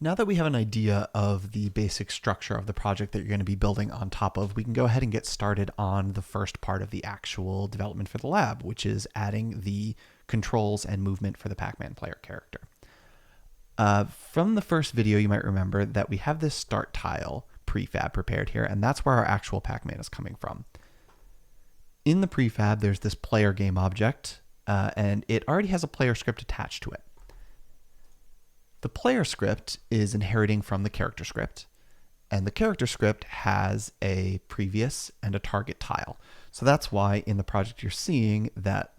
Now that we have an idea of the basic structure of the project that you're going to be building on top of, we can go ahead and get started on the first part of the actual development for the lab, which is adding the controls and movement for the Pac-Man player character. From the first video, you might remember that we have this start tile prefab prepared here, and that's where our actual Pac-Man is coming from. In the prefab, there's this player game object, and it already has a player script attached to it. The player script is inheriting from the character script, and the character script has a previous and a target tile. So that's why in the project you're seeing that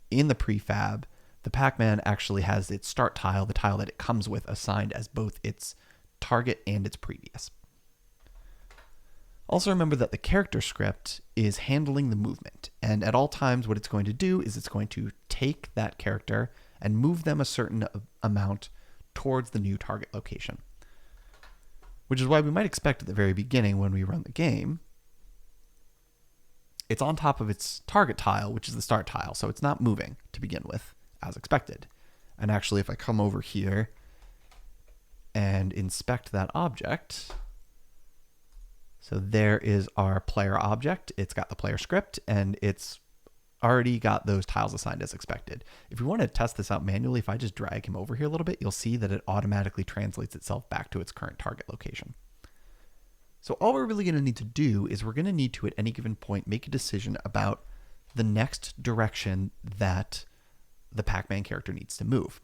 in the prefab, the Pac-Man actually has its start tile, the tile that it comes with, assigned as both its target and its previous. Also remember that the character script is handling the movement, and at all times what it's going to do is it's going to take that character and move them a certain amount towards the new target location. Which is why we might expect at the very beginning when we run the game, it's on top of its target tile, which is the start tile, so it's not moving to begin with, as expected. And actually, if I come over here and inspect that object, so there is our player object. It's got the player script, and it's already got those tiles assigned as expected. If we want to test this out manually, if I just drag him over here a little bit, you'll see that it automatically translates itself back to its current target location. So all we're really going to need to do is we're going to need to, at any given point, make a decision about the next direction that the Pac-Man character needs to move.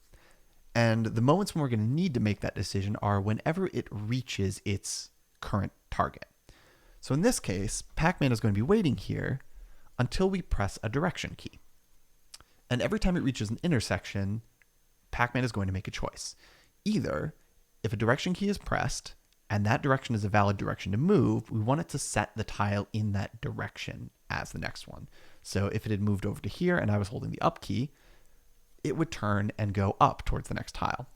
And the moments when we're going to need to make that decision are whenever it reaches its current target. So in this case, Pac-Man is going to be waiting here until we press a direction key. And every time it reaches an intersection, Pac-Man is going to make a choice. Either, if a direction key is pressed, and that direction is a valid direction to move, we want it to set the tile in that direction as the next one. So if it had moved over to here and I was holding the up key, it would turn and go up towards the next tile.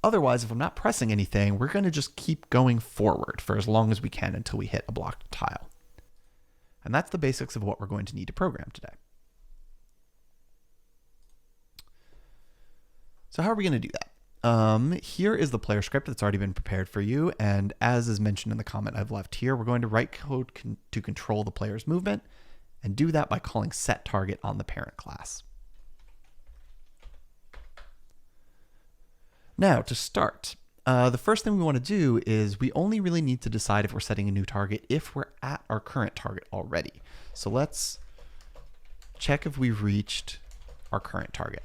Otherwise, if I'm not pressing anything, we're going to just keep going forward for as long as we can until we hit a blocked tile. And that's the basics of what we're going to need to program today. So how are we going to do that? Here is the player script that's already been prepared for you. And as is mentioned in the comment I've left here, we're going to write code to control the player's movement, and do that by calling setTarget on the parent class. Now, to start, the first thing we want to do is we only really need to decide if we're setting a new target if we're at our current target already. So let's check if we've reached our current target.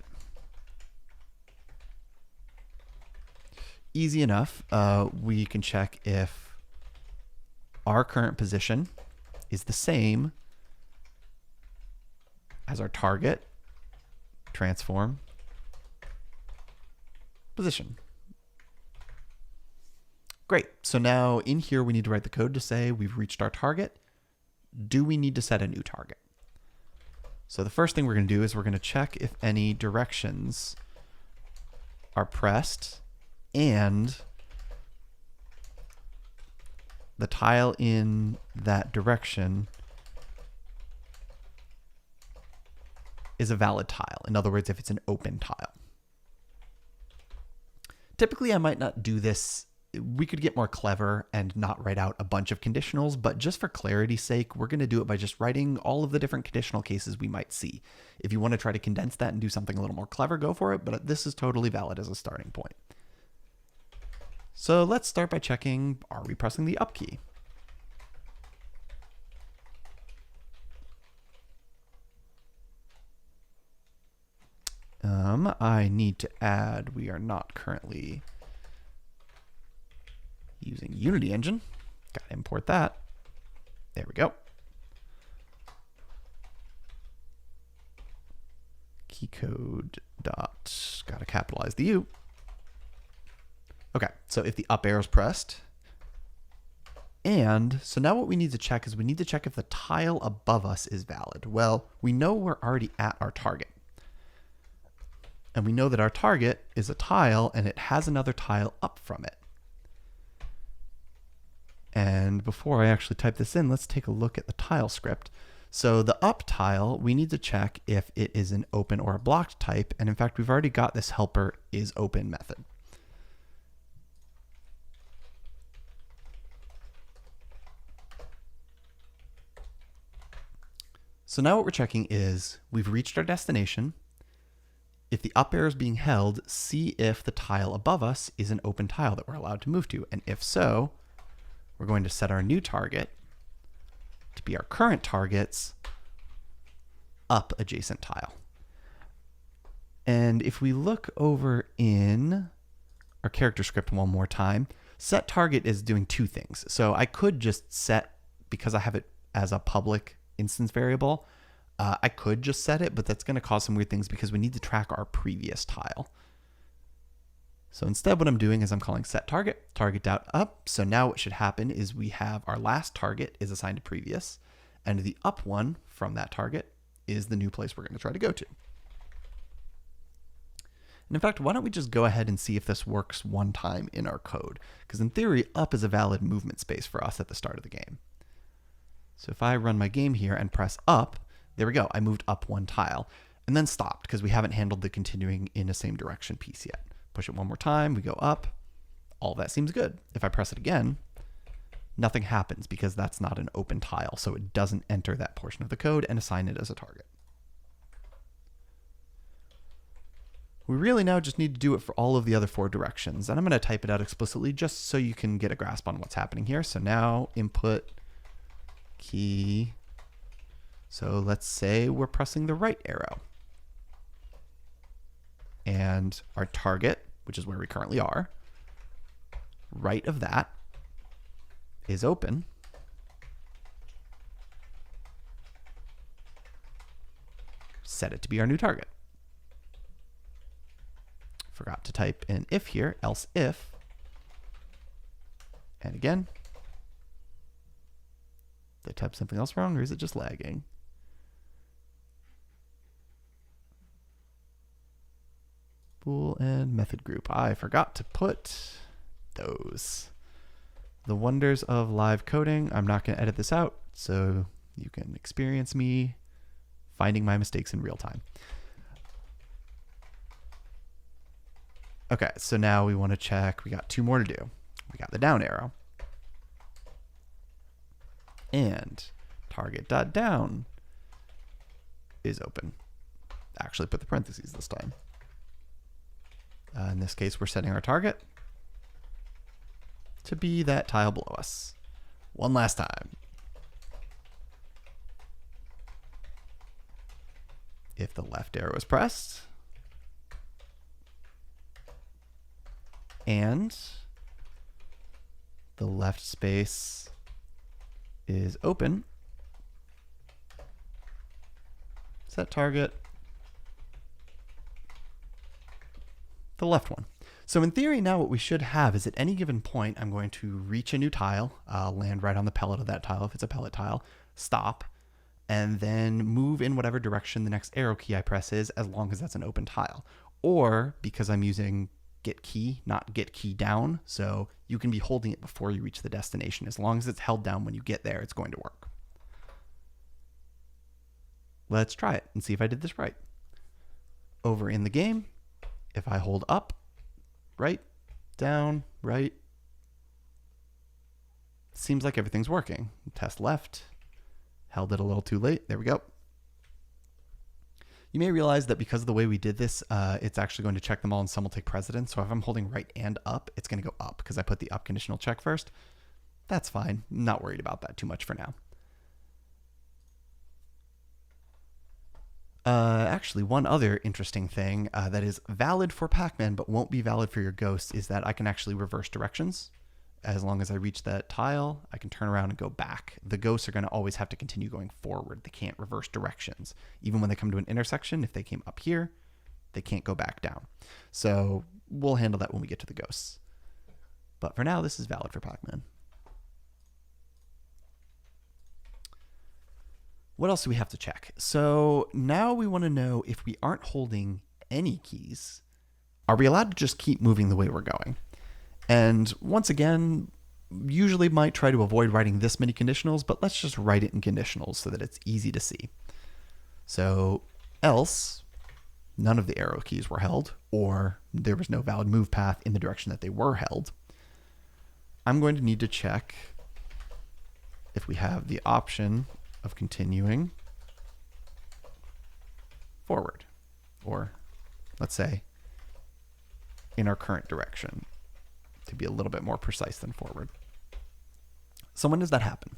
Easy enough. We can check if our current position is the same as our target, transform, position. Great. So now in here, we need to write the code to say we've reached our target. Do we need to set a new target? So the first thing we're going to do is we're going to check if any directions are pressed and the tile in that direction is a valid tile. In other words, if it's an open tile. Typically, I might not do this. We could get more clever and not write out a bunch of conditionals, but just for clarity's sake, we're going to do it by just writing all of the different conditional cases we might see. If you want to try to condense that and do something a little more clever, go for it, but this is totally valid as a starting point. So let's start by checking, are we pressing the up key? I need to add, we are not currently using Unity Engine. Got to import that. There we go. Keycode dot, got to capitalize the U. Okay, so if the up arrow is pressed, and so now what we need to check is we need to check if the tile above us is valid. Well, we know we're already at our target. And we know that our target is a tile and it has another tile up from it. And before I actually type this in, let's take a look at the tile script. So the up tile, we need to check if it is an open or a blocked type. And in fact, we've already got this helper is open method. So now what we're checking is we've reached our destination. If the up arrow is being held, see if the tile above us is an open tile that we're allowed to move to. And if so, we're going to set our new target to be our current target's up adjacent tile. And if we look over in our character script one more time, set target is doing two things. So I could just set, because I have it as a public instance variable, I could just set it, but that's going to cause some weird things because we need to track our previous tile. So instead what I'm doing is I'm calling set target, target.up. So now what should happen is we have our last target is assigned to previous, and the up one from that target is the new place we're going to try to go to. And in fact, why don't we just go ahead and see if this works one time in our code? Because in theory, up is a valid movement space for us at the start of the game. So if I run my game here and press up, there we go. I moved up one tile and then stopped because we haven't handled the continuing in the same direction piece yet. Push it one more time, we go up. All that seems good. If I press it again, nothing happens because that's not an open tile, so it doesn't enter that portion of the code and assign it as a target. We really now just need to do it for all of the other four directions, and I'm going to type it out explicitly just so you can get a grasp on what's happening here. So now input key. So let's say we're pressing the right arrow. And our target, which is where we currently are, right of that is open. Set it to be our new target. Forgot to type an if here, else if. And again, did I type something else wrong or is it just lagging? Bool and method group. I forgot to put those. The wonders of live coding. I'm not going to edit this out, so you can experience me finding my mistakes in real time. Okay, so now we want to check. We got two more to do. We got the down arrow. And target.down is open. Actually put the parentheses this time. In this case, we're setting our target to be that tile below us. One last time. If the left arrow is pressed, and the left space is open, set target the left one. So in theory now what we should have is at any given point I'm going to reach a new tile, land right on the pellet of that tile if it's a pellet tile, stop, and then move in whatever direction the next arrow key I press is, as long as that's an open tile. Or because I'm using get key, not get key down, so you can be holding it before you reach the destination. As long as it's held down when you get there, it's going to work. Let's try it and see if I did this right. Over in the game, if I hold up, right, down, right, seems like everything's working. Test left, held it a little too late. There we go. You may realize that because of the way we did this, it's actually going to check them all and some will take precedence. So if I'm holding right and up, it's going to go up because I put the up conditional check first. That's fine. I'm not worried about that too much for now. Actually, one other interesting thing that is valid for Pac-Man but won't be valid for your Ghost is that I can actually reverse directions. As long as I reach that tile, I can turn around and go back. The ghosts are going to always have to continue going forward. They can't reverse directions. Even when they come to an intersection, if they came up here, they can't go back down. So we'll handle that when we get to the ghosts. But for now, this is valid for Pac-Man. What else do we have to check? So now we want to know if we aren't holding any keys, are we allowed to just keep moving the way we're going? And once again, usually might try to avoid writing this many conditionals, but let's just write it in conditionals so that it's easy to see. So else, none of the arrow keys were held, or there was no valid move path in the direction that they were held. I'm going to need to check if we have the option of continuing forward, or let's say in our current direction, to be a little bit more precise than forward. So when does that happen?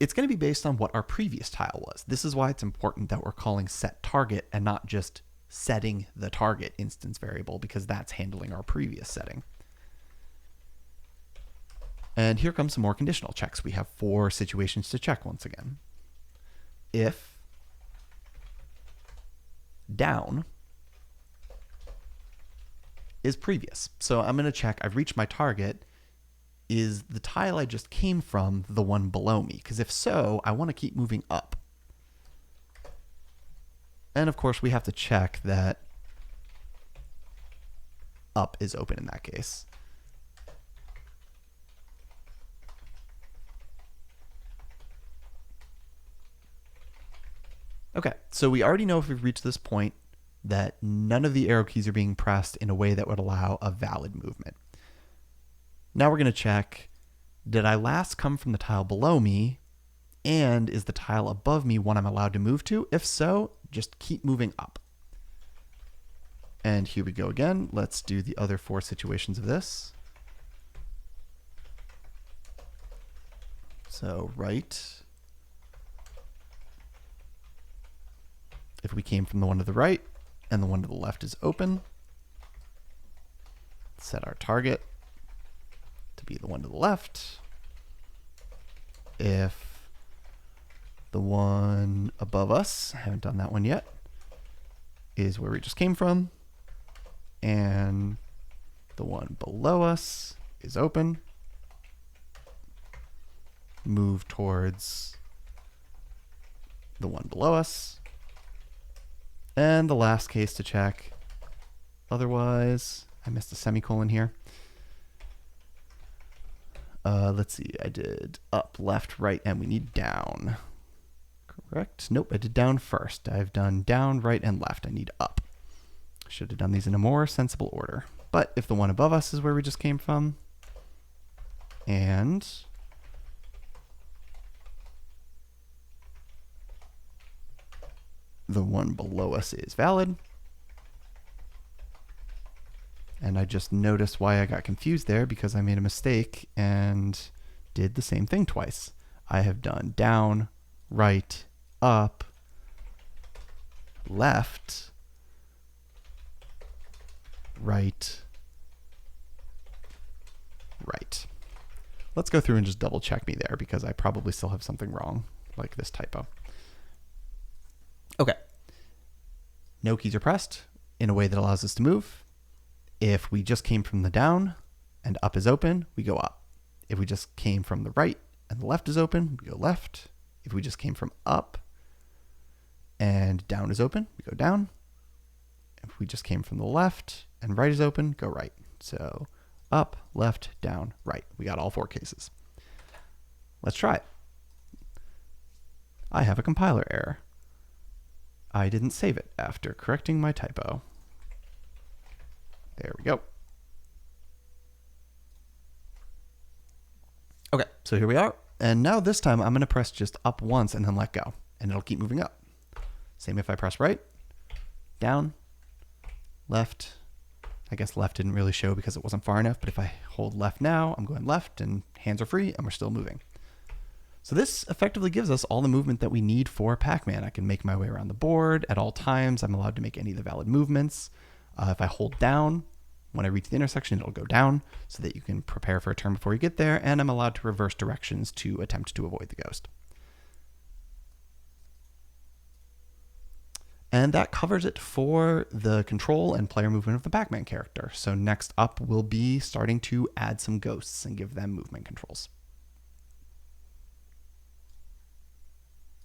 It's going to be based on what our previous tile was. This is why it's important that we're calling set target and not just setting the target instance variable, because that's handling our previous setting. And here comes some more conditional checks. We have 4 situations to check once again. If down is previous. So I'm going to check, I've reached my target. Is the tile I just came from the one below me? Because if so, I want to keep moving up. And of course, we have to check that up is open in that case. Okay, so we already know if we've reached this point that none of the arrow keys are being pressed in a way that would allow a valid movement. Now we're going to check, did I last come from the tile below me, and is the tile above me one I'm allowed to move to? If so, just keep moving up. And here we go again. Let's do the other 4 situations of this. So right. If we came from the one to the right and the one to the left is open, set our target to be the one to the left. If the one above us, I haven't done that one yet, is where we just came from, and the one below us is open, move towards the one below us. And the last case to check, otherwise, I missed a semicolon here. Let's see, I did up, left, right, and we need down. Correct? Nope, I did down first. I've done down, right, and left. I need up. Should have done these in a more sensible order. But if the one above us is where we just came from, and the one below us is valid, and I just noticed why I got confused there, because I made a mistake and did the same thing twice. I have done down, right, up, left, right, right. Let's go through and just double check me there, because I probably still have something wrong, like this typo. Okay. No keys are pressed in a way that allows us to move. If we just came from the down and up is open, we go up. If we just came from the right and the left is open, we go left. If we just came from up and down is open, we go down. If we just came from the left and right is open, go right. So up, left, down, right. We got all 4 cases. Let's try it. I have a compiler error. I didn't save it after correcting my typo. There we go. Okay, so here we are. And now this time I'm going to press just up once and then let go. And it'll keep moving up. Same if I press right, down, left. I guess left didn't really show because it wasn't far enough. But if I hold left now, I'm going left and hands are free and we're still moving. So this effectively gives us all the movement that we need for Pac-Man. I can make my way around the board at all times. I'm allowed to make any of the valid movements. If I hold down, when I reach the intersection, it'll go down so that you can prepare for a turn before you get there. And I'm allowed to reverse directions to attempt to avoid the ghost. And that covers it for the control and player movement of the Pac-Man character. So next up, we'll be starting to add some ghosts and give them movement controls.